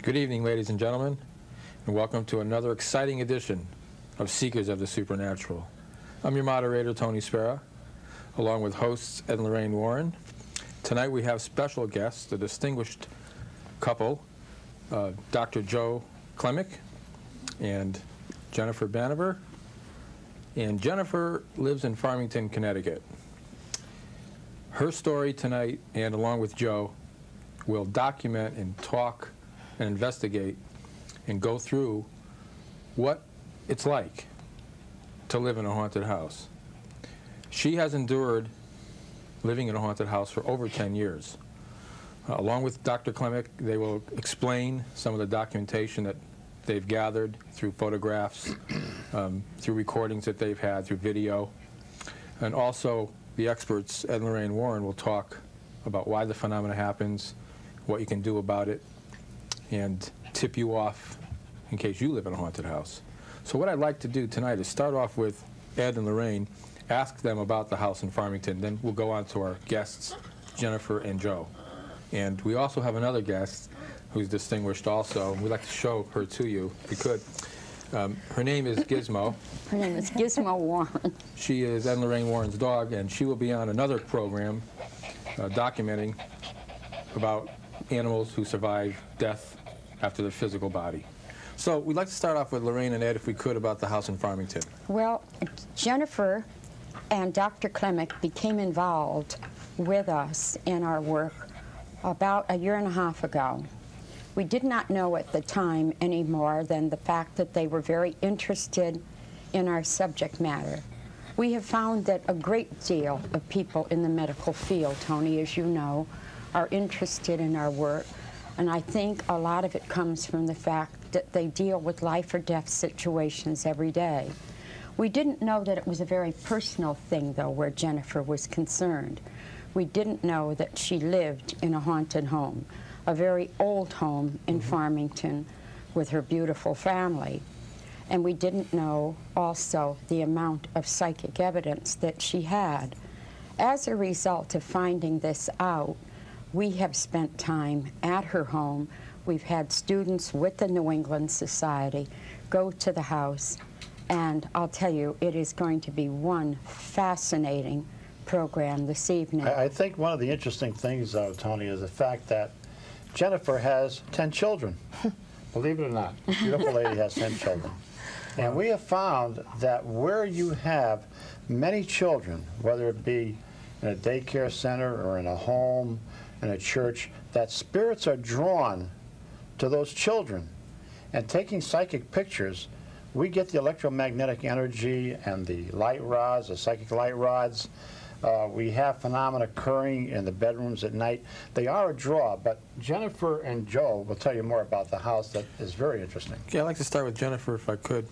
Good evening, ladies and gentlemen, and welcome to another exciting edition of Seekers of the Supernatural. I'm your moderator, Tony SPERA, along with hosts Ed and Lorraine Warren. Tonight we have special guests, the distinguished couple, Dr. Joe Klemick and Jennifer Banever. And Jennifer lives in Farmington, Connecticut. Her story tonight, and along with Joe, will document and talk and investigate and go through what it's like to live in a haunted house. She has endured living in a haunted house for over 10 years. Along with Dr. Klemick, they will explain some of the documentation that they've gathered through photographs, through recordings that they've had, through video. And also, the experts, Ed and Lorraine Warren, will talk about why the phenomena happens, what you can do about it, and tip you off in case you live in a haunted house. So what I'd like to do tonight is start off with Ed and Lorraine, ask them about the house in Farmington, then we'll go on to our guests, Jennifer and Joe. And we also have another guest who's distinguished also. We'd like to show her to you, if we could. Her name is Gizmo. Her name is Gizmo Warren. She is Ed and Lorraine Warren's dog, and she will be on another program documenting about animals who survive death after their physical body. So we'd like to start off with Lorraine and Ed, if we could, about the house in Farmington. Well, Jennifer and Dr. Klemick became involved with us in our work about a year and a half ago. We did not know at the time any more than the fact that they were very interested in our subject matter. We have found that a great deal of people in the medical field, Tony, as you know, are interested in our work, and I think a lot of it comes from the fact that they deal with life or death situations every day. We didn't know that it was a very personal thing, though, where Jennifer was concerned. We didn't know that she lived in a haunted home, a very old home in Farmington with her beautiful family. And we didn't know also the amount of psychic evidence that she had. As a result of finding this out, we have spent time at her home. We've had students with the New England Society go to the house, and I'll tell you, it is going to be one fascinating program this evening. I think one of the interesting things, though, Tony, is the fact that Jennifer has 10 children. Believe it or not, beautiful lady has 10 children. And we have found that where you have many children, whether it be in a daycare center or in a home, in a church, that spirits are drawn to those children. And taking psychic pictures, we get the electromagnetic energy and the light rods, the psychic light rods. We have phenomena occurring in the bedrooms at night. They are a draw, but Jennifer and Joe will tell you more about the house. That is very interesting. Okay, I'd like to start with Jennifer, if I could.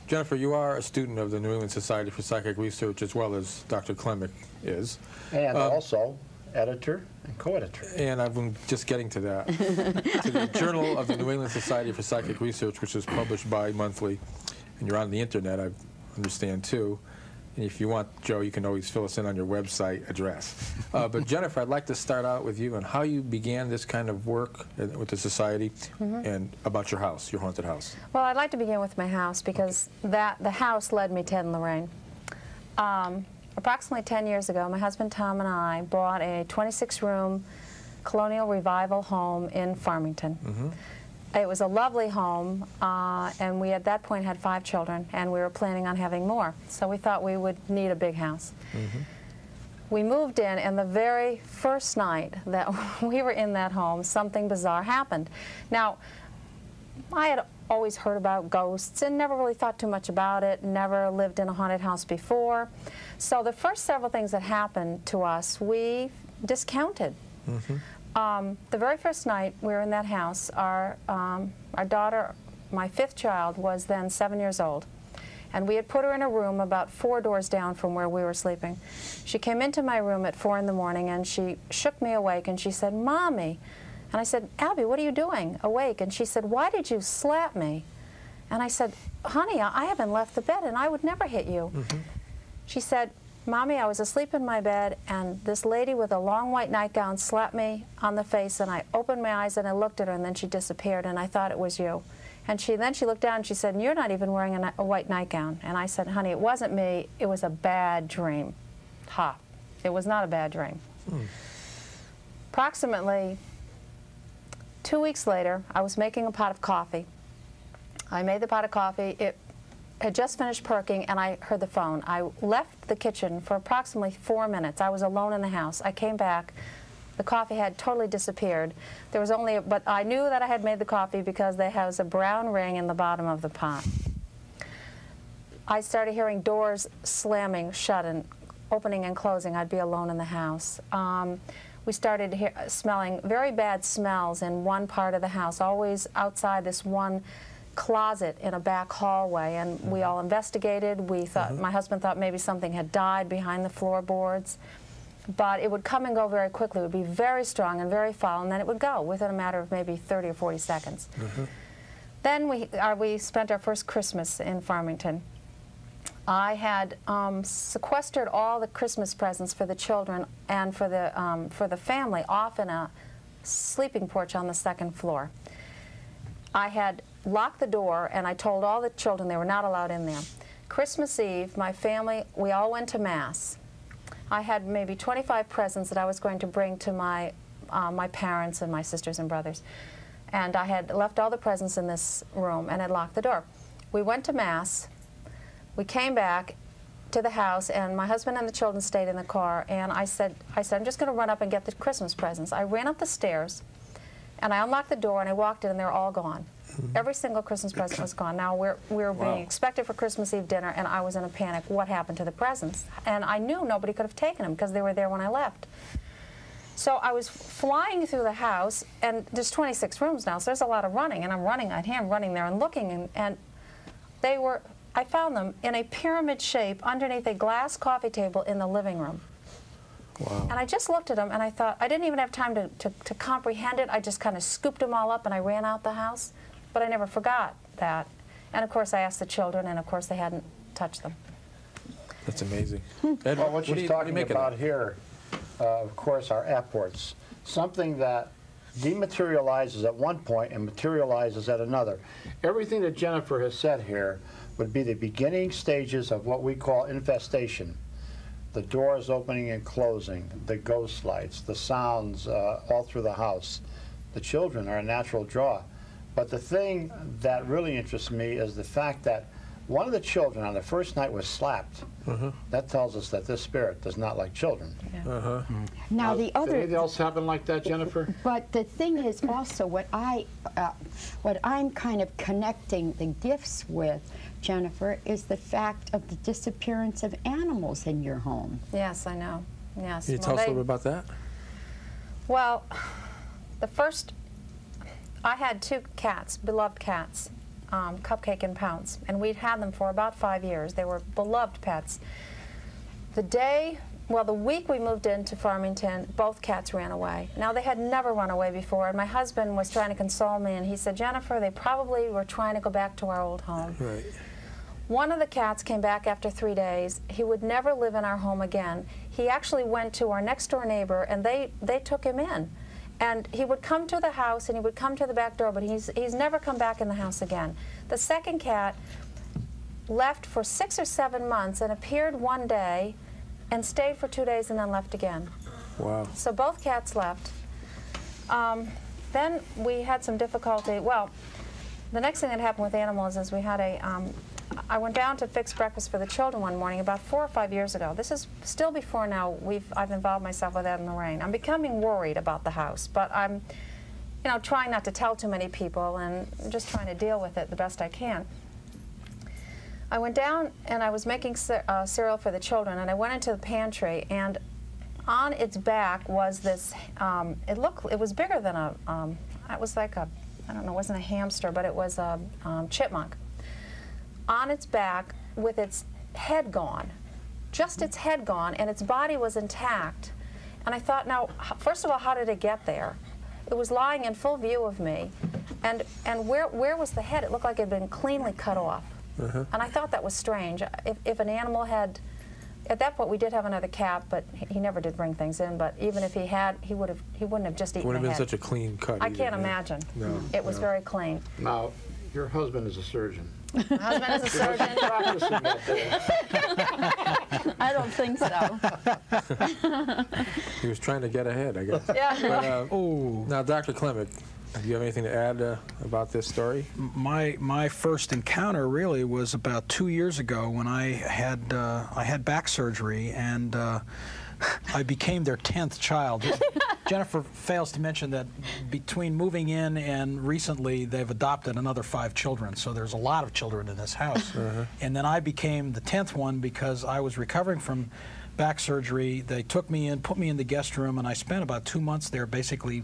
Jennifer, you are a student of the New England Society for Psychic Research, as well as Dr. Klemick is. And also editor and co-editor. And I'm just getting to that. To the Journal of the New England Society for Psychic Research, which is published bi-monthly, and you're on the internet, I understand, too. And if you want, Joe, you can always fill us in on your website address. But Jennifer, I'd like to start out with you and how you began this kind of work with the Society and about your house, your haunted house. Well, I'd like to begin with my house because the house led me to Ed and Lorraine. Approximately 10 years ago, my husband Tom and I bought a 26-room colonial revival home in Farmington. It was a lovely home, and we at that point had 5 children, and we were planning on having more. So we thought we would need a big house. We moved in, and the very first night that we were in that home, something bizarre happened. Now, I had always heard about ghosts and never really thought too much about it, never lived in a haunted house before. So the first several things that happened to us, we discounted. The very first night we were in that house, our daughter, my 5th child, was then 7 years old. And we had put her in a room about 4 doors down from where we were sleeping. She came into my room at 4 in the morning and she shook me awake and she said, "Mommy." And I said, "Abby, what are you doing awake?" And she said, "Why did you slap me?" And I said, "Honey, I haven't left the bed and I would never hit you." She said, Mommy, I was asleep in my bed, and this lady with a long white nightgown slapped me on the face, and I opened my eyes and I looked at her, and then she disappeared, and I thought it was you. And then she looked down and she said, you're not even wearing a white nightgown. And I said, honey, it wasn't me, it was a bad dream. Ha, it was not a bad dream. Approximately 2 weeks later, I was making a pot of coffee. I made the pot of coffee. It had just finished perking, and I heard the phone. I left the kitchen for approximately 4 minutes. I was alone in the house. I came back. The coffee had totally disappeared. There was only, but I knew that I had made the coffee because there was a brown ring in the bottom of the pot. I started hearing doors slamming shut and opening and closing. I'd be alone in the house. We started smelling very bad smells in one part of the house, always outside this one closet in a back hallway, and we all investigated. We thought, my husband thought maybe something had died behind the floorboards, but it would come and go very quickly. It would be very strong and very foul, and then it would go within a matter of maybe 30 or 40 seconds. Then we spent our first Christmas in Farmington. I had sequestered all the Christmas presents for the children and for the family off in a sleeping porch on the second floor. I had locked the door, and I told all the children they were not allowed in there. Christmas Eve, my family, we all went to Mass. I had maybe 25 presents that I was going to bring to my parents and my sisters and brothers. And I had left all the presents in this room and had locked the door. We went to Mass. We came back to the house, and my husband and the children stayed in the car, and I said, I'm just going to run up and get the Christmas presents. I ran up the stairs, and I unlocked the door, and I walked in, and they were all gone. Every single Christmas present was gone. Now, we were being expected for Christmas Eve dinner, and I was in a panic. What happened to the presents? And I knew nobody could have taken them because they were there when I left. So I was flying through the house, and there's 26 rooms now, so there's a lot of running, and I'm running there and looking, and they were, I found them in a pyramid shape underneath a glass coffee table in the living room. Wow. And I just looked at them, and I thought, I didn't even have time to comprehend it. I just kind of scooped them all up, and I ran out the house. But I never forgot that. And of course, I asked the children, and of course, they hadn't touched them. That's amazing. Ed, well, what she's talking about here, of course, are apports. Something that dematerializes at one point and materializes at another. Everything that Jennifer has said here would be the beginning stages of what we call infestation. The doors opening and closing, the ghost lights, the sounds all through the house. The children are a natural draw. But the thing that really interests me is the fact that one of the children on the first night was slapped. That tells us that this spirit does not like children. Now the other. Did anything else happen like that, Jennifer? But the thing is also what I'm kind of connecting the gifts with, Jennifer, is the fact of the disappearance of animals in your home. Yes, I know. Yes. Can you tell us a little bit about that? Well, I had 2 cats, beloved cats, Cupcake and Pounce, and we'd had them for about 5 years. They were beloved pets. The week we moved into Farmington, both cats ran away. Now, they had never run away before, and my husband was trying to console me, and he said, Jennifer, they probably were trying to go back to our old home. Right. One of the cats came back after 3 days. He would never live in our home again. He actually went to our next-door neighbor, and they took him in. And he would come to the house, and he would come to the back door, but he's never come back in the house again. The second cat left for 6 or 7 months and appeared one day and stayed for 2 days and then left again. Wow. So both cats left. Then we had some difficulty. Well, the next thing that happened with animals is we had I went down to fix breakfast for the children one morning about 4 or 5 years ago. This is still before now I've involved myself with Ed and Lorraine. I'm becoming worried about the house, but I'm trying not to tell too many people and just trying to deal with it the best I can. I went down and I was making cereal for the children, and I went into the pantry, and on its back was this, it was bigger than it was like I don't know, it wasn't a hamster, but it was a chipmunk. On its back with its head gone, just its head gone, and its body was intact. And I thought, now, first of all, how did it get there? It was lying in full view of me, and where was the head? It looked like it had been cleanly cut off. And I thought that was strange. If an animal had at that point we did have another cat, but he never did bring things in. But even if he had, he wouldn't have just eaten Wouldn't the have been head. such a clean cut. I either, can't yeah. imagine. No, It was very clean. Now, your husband is a surgeon. My husband is a surgeon. Practicing that day. I don't think so. He was trying to get ahead, I guess. Yeah. But, now, Dr. Klemick, do you have anything to add about this story? My first encounter really was about 2 years ago when I had back surgery, and I became their 10th child. Jennifer fails to mention that between moving in and recently, they've adopted another 5 children, so there's a lot of children in this house. And then I became the 10th one because I was recovering from back surgery. They took me in, put me in the guest room, and I spent about 2 months there basically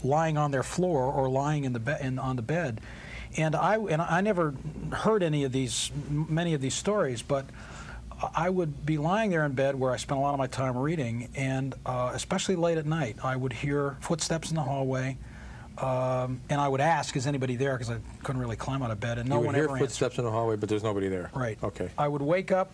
lying on their floor or lying on the bed. And I never heard many of these stories, but I would be lying there in bed where I spent a lot of my time reading, and especially late at night, I would hear footsteps in the hallway, and I would ask, is anybody there, because I couldn't really climb out of bed, and no one ever answered. You would hear footsteps in the hallway, but there's nobody there. Right. Okay. I would wake up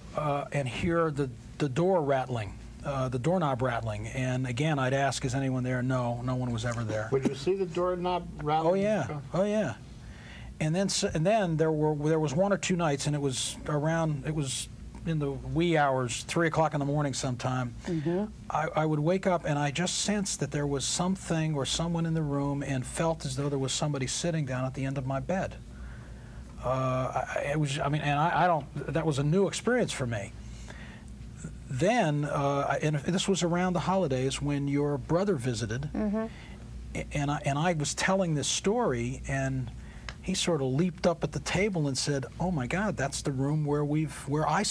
and hear the door rattling, the doorknob rattling, and again, I'd ask, is anyone there? No, no one was ever there. Would you see the doorknob rattling? Oh yeah, oh yeah. And then there was 1 or 2 nights, and it was in the wee hours, 3 o'clock in the morning sometime, I would wake up and I just sensed that there was something or someone in the room and felt as though there was somebody sitting down at the end of my bed. That was a new experience for me. Then, and this was around the holidays when your brother visited, and I was telling this story, and he sort of leaped up at the table and said, "Oh my God, that's the room where I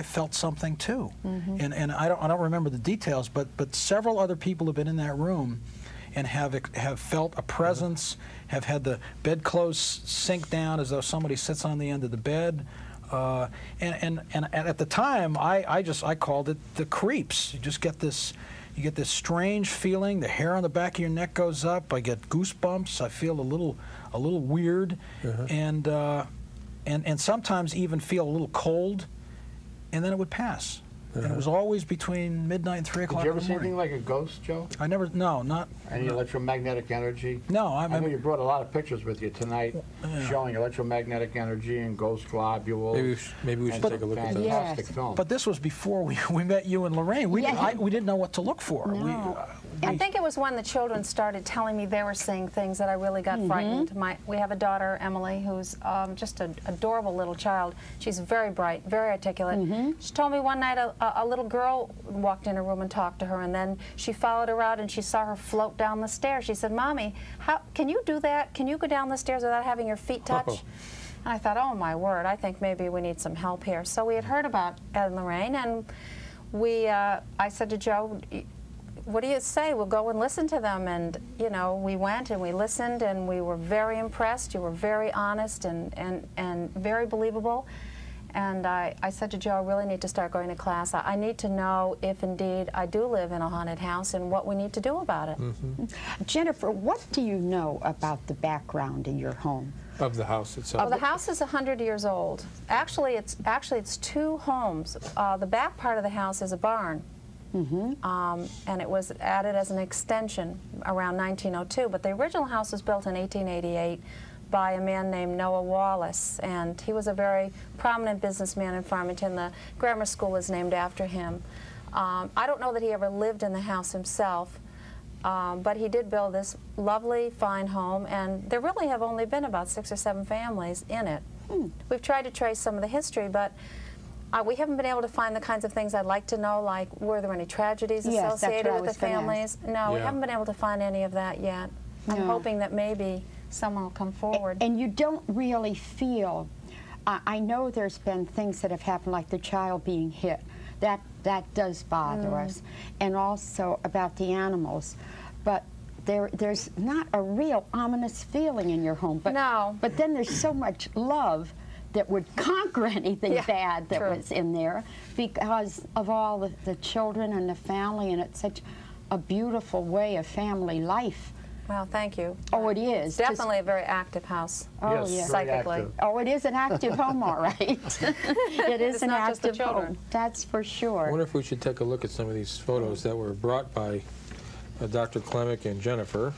felt something too." And I don't remember the details, but several other people have been in that room and have felt a presence, have had the bedclothes sink down as though somebody sits on the end of the bed. And at the time, I called it the creeps. You just get this. You get this strange feeling. The hair on the back of your neck goes up. I get goosebumps. I feel a little weird, and sometimes even feel a little cold, and then it would pass. And it was always between midnight and 3 o'clock in the morning. Did you ever see anything like a ghost, Joe? I never. No, not. Any electromagnetic energy? No, I know you brought a lot of pictures with you tonight showing electromagnetic energy and ghost globules. Maybe we should take a look at that. Fantastic film. But this was before we met you and Lorraine. We didn't know what to look for. No. I think it was when the children started telling me they were seeing things that I really got frightened. We have a daughter, Emily, who's just an adorable little child. She's very bright, very articulate. She told me one night a little girl walked in her room and talked to her, and then she followed her out and she saw her float down the stairs. She said, "Mommy, can you do that? Can you go down the stairs without having your feet touch?" And I thought, oh my word, I think maybe we need some help here. So we had heard about Ed and Lorraine, and I said to Joe, what do you say? We'll go and listen to them. And, you know, we went and we listened, and we were very impressed. You were very honest and very believable. And I said to Joe, I really need to start going to class. I need to know if indeed I do live in a haunted house and what we need to do about it. Jennifer, what do you know about the background in your home? Of the house itself. Well, the house is 100 years old. Actually, it's 2 homes. The back part of the house is a barn. And it was added as an extension around 1902. But the original house was built in 1888 by a man named Noah Wallace, and he was a very prominent businessman in Farmington. The grammar school is named after him. I don't know that he ever lived in the house himself, but he did build this lovely, fine home, and there really have only been about 6 or 7 families in it. We've tried to trace some of the history, but we haven't been able to find the kinds of things I'd like to know, like were there any tragedies associated with the families? No, we haven't been able to find any of that yet. I'm hoping that maybe someone will come forward. And you don't really feel, I know there's been things that have happened, like the child being hit. That does bother us. And also about the animals. But there's not a real ominous feeling in your home. But, no. But then there's so much love that would conquer anything bad that was in there because of all the children and the family, and it's such a beautiful way of family life Well, thank you. Oh, it is. It's definitely a very active house. Oh, Yes, yeah. very Psychically. active. Oh, it is an active home, all right. It is It's an not just the active children. home. That's for I sure. wonder if we should take a look at some of these photos that were brought by Dr. Klemick and Jennifer.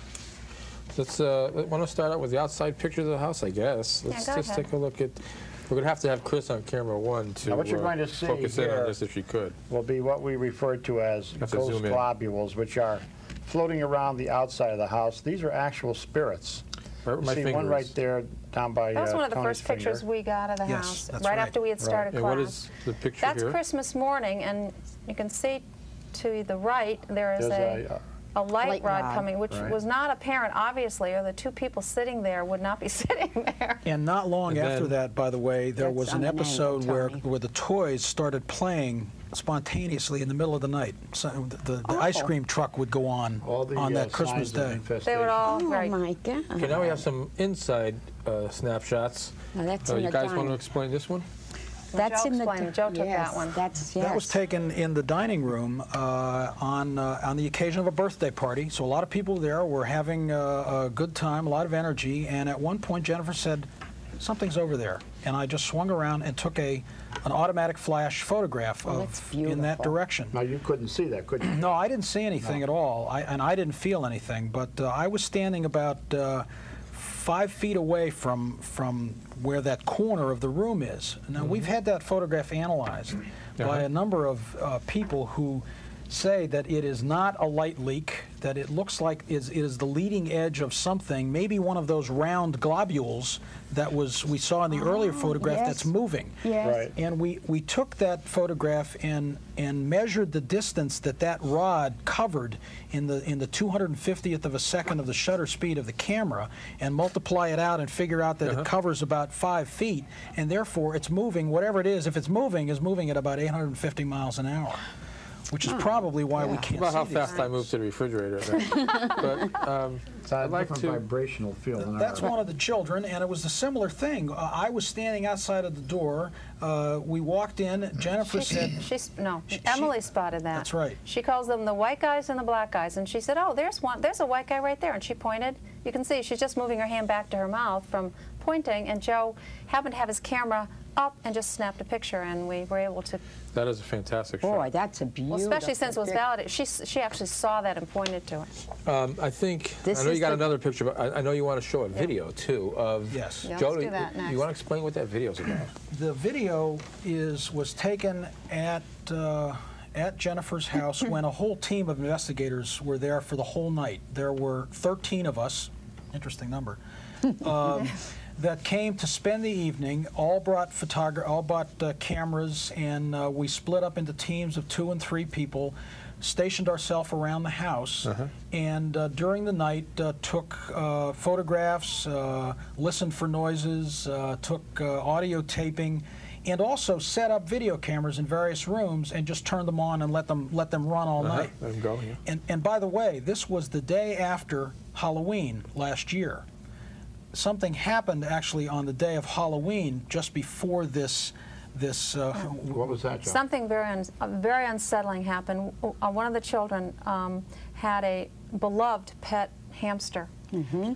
Let's want to start out with the outside pictures of the house, I guess. Let's go just ahead. take a look at. We're going to have Chris on camera one to Now, what you're going to see focus in here on this if she could. Will be what we refer to as Have to ghost zoom in. globules, which are floating around the outside of the house. These are actual spirits. Right where my See finger one right is. there down by That was one of the Tony's first pictures finger. we got of the Yes, house, that's right right. after we had started And class. what is the picture That's here? Christmas morning, and you can see to the right there is There's a light Light rod rod. coming, which Right. was not apparent, obviously, or the two people sitting there would not be sitting there. And not long And after then- that, by the way, there That's was an on an episode angle, where Tony. the toys started playing spontaneously in the middle of the night. So the ice cream truck would go on all the that Christmas signs of day. infestation. They were all Oh, very my God. Okay, now we have some inside snapshots. Now, that's in You the guys want to dining. explain this one? That's Joe in the explained it. Joe took yes, that one. That's, yes. That was taken in the dining room on the occasion of a birthday party. So a lot of people there were having a good time, a lot of energy, and at one point Jennifer said, "Something's over there," and I just swung around and took an automatic flash photograph Oh, that's in that beautiful. direction. Now, you couldn't see that, could you? No, I didn't see anything at all, and I didn't feel anything. But I was standing about 5 feet away from where that corner of the room is. Now, we've had that photograph analyzed by a number of people who say that it is not a light leak, that it looks like it is the leading edge of something, maybe one of those round globules that we saw in the earlier photograph yes. that's moving. Yes. Right. And we took that photograph and measured the distance that rod covered in the 250th of a second of the shutter speed of the camera, and multiply it out and figure out that it covers about 5 feet, and therefore it's moving, whatever it is, if it's moving, is moving at about 850 miles an hour, which is probably why we can't About see how these fast I things. moved to the refrigerator. But It's a I'd like different to. vibrational field. than That's ours. one of the children, and it was a similar thing. I was standing outside of the door. We walked in. Jennifer said, Emily spotted that. That's right. She calls them the white guys and the black guys, and she said, "Oh, there's one. There's a white guy right there." And she pointed. You can see she's just moving her hand back to her mouth from pointing, and Joe happened to have his camera up and just snapped a picture, and we were able to. That is a fantastic Boy, shot. that's a beautiful Well, especially since it was picture. validated. She actually saw that and pointed to it. I think, This I know you is got the- another picture, but I know you want to show a video, too, of... Yes. Yeah, Joe, let's do that next. you want to explain what that video's about? the video was taken at Jennifer's house when a whole team of investigators were there for the whole night. There were 13 of us, interesting number, that came to spend the evening. All brought cameras, and we split up into teams of 2 and 3 people, stationed ourselves around the house, and during the night took photographs, listened for noises, took audio taping, and also set up video cameras in various rooms and just turned them on and let them run all night. Let them go, yeah. And by the way, this was the day after Halloween last year. Something happened actually on the day of Halloween, just before this. What was that, John? Something very unsettling happened. One of the children had a beloved pet hamster,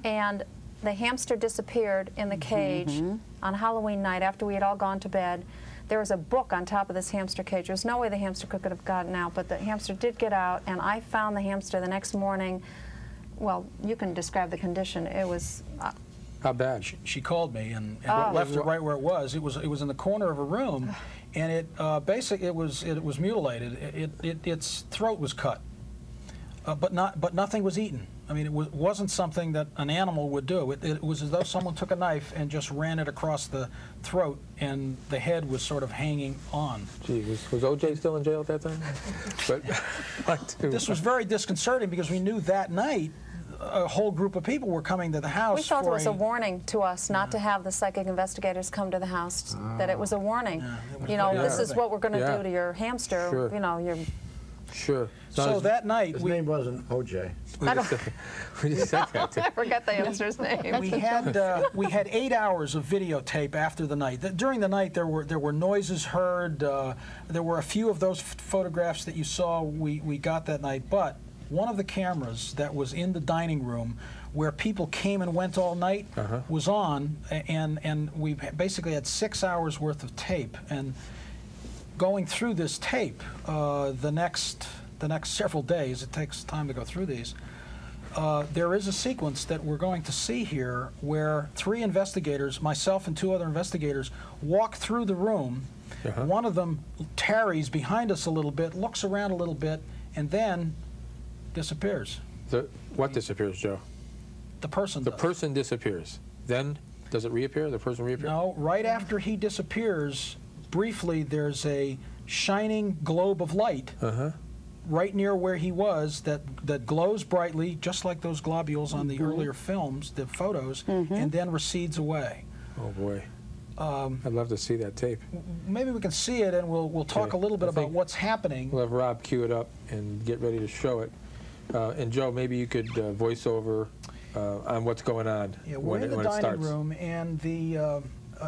and the hamster disappeared in the cage on Halloween night after we had all gone to bed. There was a book on top of this hamster cage. There's no way the hamster could have gotten out, but the hamster did get out, and I found the hamster the next morning. Well, you can describe the condition. It was... How bad? She called me and left it right where it was. It was in the corner of a room, and it was mutilated. Its throat was cut, but nothing was eaten. I mean, it wasn't something that an animal would do. It was as though someone took a knife and just ran it across the throat, and the head was sort of hanging on. Gee, was O.J. still in jail at that time? But This was very disconcerting because we knew that night a whole group of people were coming to the house. We felt it for was a warning to us not to have the psychic investigators come to the house, that it was a warning. You know, this is what we're going to do to your hamster. Sure. You know, your... Sure. So that night, His name wasn't O.J. We just said that. I forgot the hamster's name. we had 8 hours of videotape after the night. During the night, there were noises heard. There were a few of those photographs that you saw we got that night, but one of the cameras that was in the dining room where people came and went all night was on, and we basically had 6 hours worth of tape. And going through this tape the next several days, it takes time to go through these, there is a sequence that we're going to see here where 3 investigators, myself and 2 other investigators, walk through the room. One of them tarries behind us a little bit, looks around a little bit, and then disappears. What disappears, Joe? The person does. The person disappears. Then, does it reappear? The person reappears? No, right after he disappears, briefly there's a shining globe of light right near where he was that glows brightly, just like those globules on the earlier films, the photos, and then recedes away. Oh boy. I'd love to see that tape. Maybe we can see it, and we'll talk a little bit about what's happening. We'll have Rob cue it up and get ready to show it. And Joe, maybe you could voice over on what's going on when it starts. We're in the dining room, and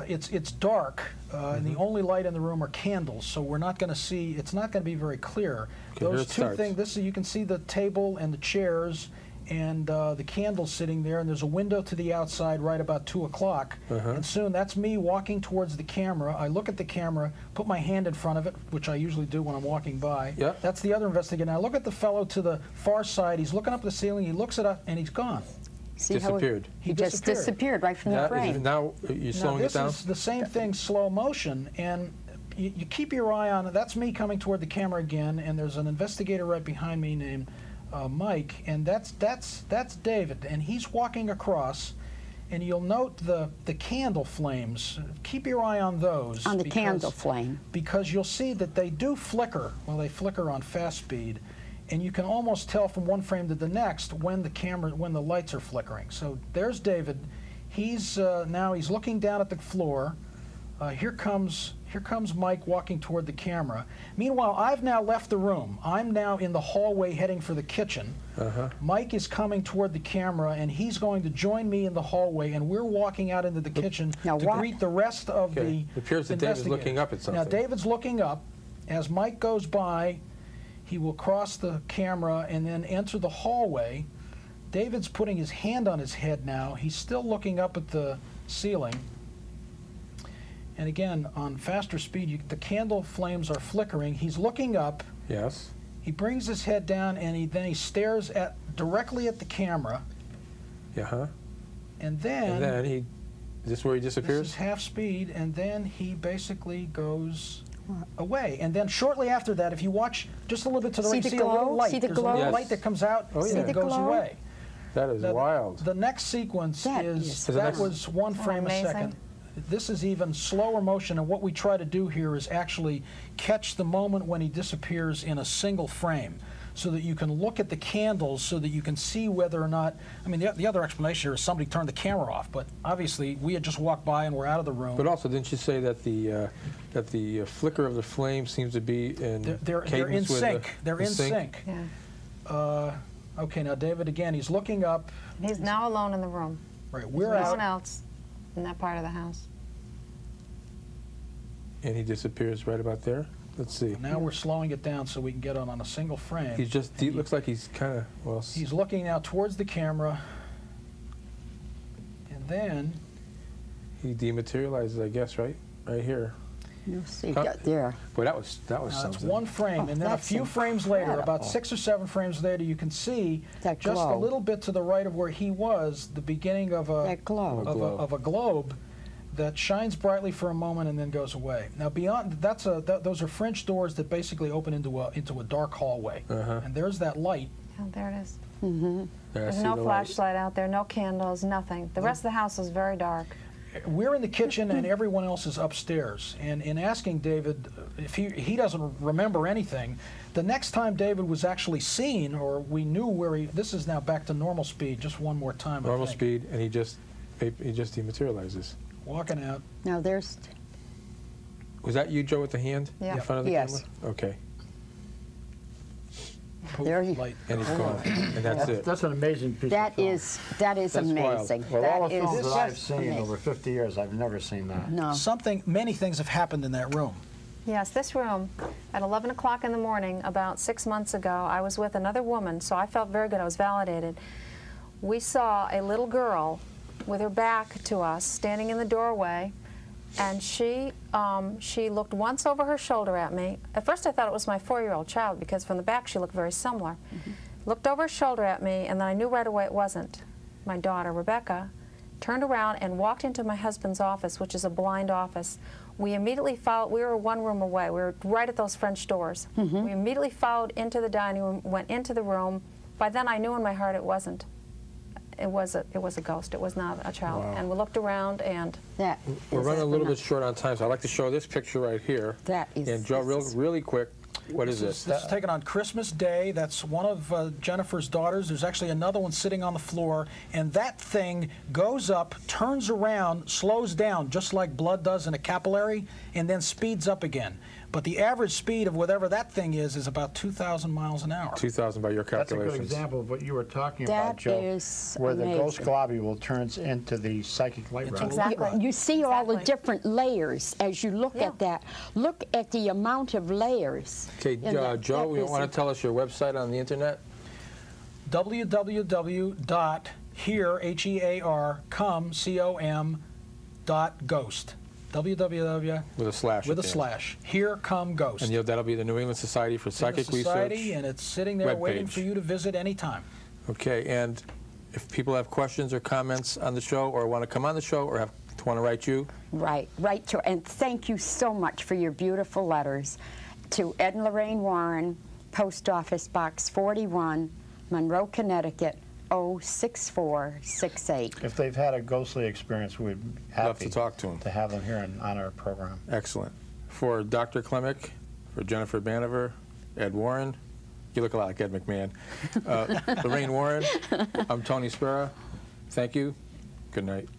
it's dark, and the only light in the room are candles, so we're not going to see. It's not going to be very clear. Okay, those 2 things. You can see the table and the chairs and the candles sitting there, and there's a window to the outside right about 2 o'clock. And soon that's me walking towards the camera. I look at the camera, put my hand in front of it, which I usually do when I'm walking by. That's the other investigator. Now I look at the fellow to the far side. He's looking up at the ceiling. He looks it up, and he's gone. See disappeared. He just disappeared right from the frame. Now you're slowing it down? This is the same thing, slow motion, and you keep your eye on it. That's me coming toward the camera again, and there's an investigator right behind me named Mike, and that's David, and he's walking across, and you'll note the candle flames. Keep your eye on those. On the candle flame. Because you'll see that they do flicker. Well, they flicker on fast speed, and you can almost tell from one frame to the next when the lights are flickering. So there's David. He's now he's looking down at the floor. Here comes Mike walking toward the camera. Meanwhile, I've now left the room. I'm now in the hallway heading for the kitchen. Mike is coming toward the camera, and he's going to join me in the hallway, and we're walking out into the kitchen to greet the rest of the It appears that David's looking up at something. Now, David's looking up. As Mike goes by, he will cross the camera and then enter the hallway. David's putting his hand on his head now. He's still looking up at the ceiling. And again, on faster speed, the candle flames are flickering. He's looking up. Yes. He brings his head down, and then he stares directly at the camera. And then is this where he disappears? This is half speed, and then he basically goes away. And then shortly after that, if you watch just a little bit to the right, you see a little light. See the glow? There's a little light that comes out and it goes away. That is wild. The next sequence was 1 frame a second. This is even slower motion, and what we try to do here is actually catch the moment when he disappears in a single frame, so that you can look at the candles, so that you can see whether or not, I mean, the other explanation here is somebody turned the camera off, but obviously we had just walked by and we're out of the room. But also, didn't you say that the flicker of the flame seems to be in they're in sync. They're in sync. Okay, now David, again, he's looking up. He's now alone in the room. Right, There's no one else in that part of the house. And he disappears right about there. Let's see. Now we're slowing it down so we can get on a single frame. He looks like he's kind of, well... He's looking now towards the camera, and then... He dematerializes, I guess, right? Right here. You'll see there. Boy, that was something. That's 1 frame, and then a few frames later, about 6 or 7 frames later, you can see just a little bit to the right of where he was, the beginning of a globe that shines brightly for a moment and then goes away. Now beyond those are French doors that basically open into a dark hallway, and there's that light. Oh, there it is. There's no flashlight out there, no candles, nothing. The rest of the house is very dark. We're in the kitchen and everyone else is upstairs. And in asking David if he doesn't remember anything, the next time David was actually seen, or we knew where this is now back to normal speed, just one more time. Normal speed, and he just dematerializes. Walking out. Now there's... Was that you, Joe, with the hand in front of the camera? Okay. There he, and he's gone, and that's it. That's an amazing piece of film. That is amazing. Well, all the films that I've seen over 50 years, I've never seen that. No. Many things have happened in that room. Yes, this room, at 11 o'clock in the morning, about 6 months ago, I was with another woman, so I felt very good. I was validated. We saw a little girl with her back to us, standing in the doorway, and she looked once over her shoulder at me. At first I thought it was my 4-year-old child, because from the back she looked very similar. Looked over her shoulder at me, and then I knew right away it wasn't. My daughter, Rebecca, turned around and walked into my husband's office, which is a blind office. We immediately followed. We were 1 room away. We were right at those French doors. We immediately followed into the dining room, went into the room. By then I knew in my heart it wasn't. It was a ghost. It was not a child. Wow. And we looked around, and we're running a little bit short on time, so I'd like to show this picture right here. That is. And Joe, really quick, what is this? This is taken on Christmas Day. That's one of Jennifer's daughters. There's actually another one sitting on the floor, and that thing goes up, turns around, slows down, just like blood does in a capillary, and then speeds up again. But the average speed of whatever that thing is about 2,000 miles an hour. 2,000 by your calculations. That's a good example of what you were talking about, Joe. That is where amazing. the ghost globule turns into the psychic light rod. Exactly. You see all the Exactly. different layers as you look at that. Look at the amount of layers. Okay, Joe, you want to tell us your website on the internet? www.hearcom.ghost. www. With a slash. With a at the end. slash. Here Come Ghost. And that'll be the New England Society for Psychic Society, Research. and it's sitting there waiting webpage. for you to visit anytime. Okay, and if people have questions or comments on the show, or want to come on the show, or want to write you, Right, to, and thank you so much for your beautiful letters to Ed and Lorraine Warren, Post Office Box 41, Monroe, Connecticut, 06468. If they've had a ghostly experience, we'd be happy love to talk to them. to have them here on our program. Excellent. For Dr. Klemick, for Jennifer Banever, Ed Warren, you look a lot like Ed McMahon, Lorraine Warren, I'm Tony SPERA. Thank you. Good night.